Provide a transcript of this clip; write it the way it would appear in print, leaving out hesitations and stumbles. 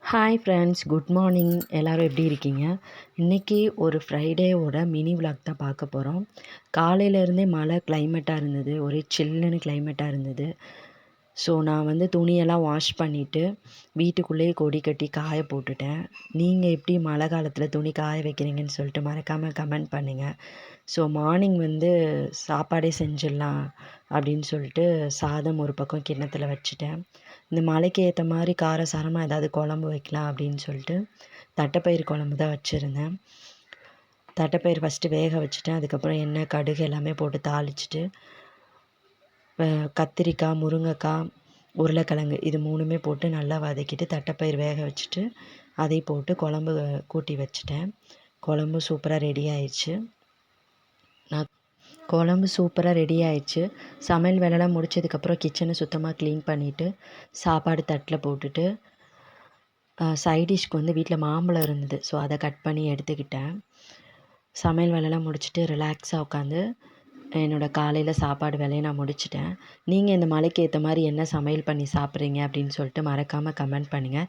Hi friends, good morning. எல்லோரும் எப்படி இருக்கீங்க? இன்றைக்கி ஒரு ஃப்ரைடேவோட மினி விலாக் தான் பார்க்க போகிறோம். காலையிலேருந்தே மழை கிளைமேட்டாக இருந்தது, ஒரே சில்லுன்னு கிளைமேட்டாக இருந்தது. ஸோ நான் வந்து துணியெல்லாம் வாஷ் பண்ணிவிட்டு வீட்டுக்குள்ளேயே கொடி கட்டி காய போட்டுட்டேன். நீங்கள் எப்படி மழை காலத்தில் துணி காய வைக்கிறீங்கன்னு சொல்லிட்டு மறக்காமல் கமெண்ட் பண்ணுங்கள். ஸோ மார்னிங் வந்து சாப்பாடே செஞ்சிடலாம் அப்படின்னு சொல்லிட்டு சாதம் ஒரு பக்கம் கிண்ணத்தில் வச்சுட்டேன். இந்த மழைக்கு ஏற்ற மாதிரி காரசாரமாக ஏதாவது குழம்பு வைக்கலாம் அப்படின்னு சொல்லிட்டு தட்டைப்பயிறு குழம்பு தான் வச்சுருந்தேன். தட்டைப்பயிறு ஃபஸ்ட்டு வேக வச்சுட்டேன். அதுக்கப்புறம் எண்ணெய், கடுகு எல்லாமே போட்டு தாளிச்சிட்டு கத்திரிக்காய், முருங்கைக்காய், உருளைக்கிழங்கு இது 3மே போட்டு நல்லா வதக்கிட்டு தட்டைப்பயிறு வேக வச்சுட்டு அதை போட்டு குழம்பு கூட்டி வச்சுட்டேன். குழம்பு சூப்பராக ரெடி ஆயிடுச்சு. குழம்பு சூப்பராக ரெடி ஆயிடுச்சு. சமையல் வேலைலாம் முடிச்சதுக்கப்புறம் கிச்சனை சுத்தமாக க்ளீன் பண்ணிவிட்டு சாப்பாடு தட்டில் போட்டுட்டு சைட் டிஷ்க்கு வந்து வீட்டில் மாம்பழம் இருந்தது. ஸோ அதை கட் பண்ணி எடுத்துக்கிட்டேன். சமையல் வேலைலாம் முடிச்சுட்டு ரிலாக்ஸாக உட்காந்து என்னோடய காலையில் சாப்பாடு வேலையை நான் முடிச்சிட்டேன். நீங்கள் இந்த மழைக்கு ஏற்ற மாதிரி என்ன சமையல் பண்ணி சாப்பிட்றீங்க அப்படின்னு சொல்லிட்டு மறக்காமல் கமெண்ட் பண்ணுங்கள்.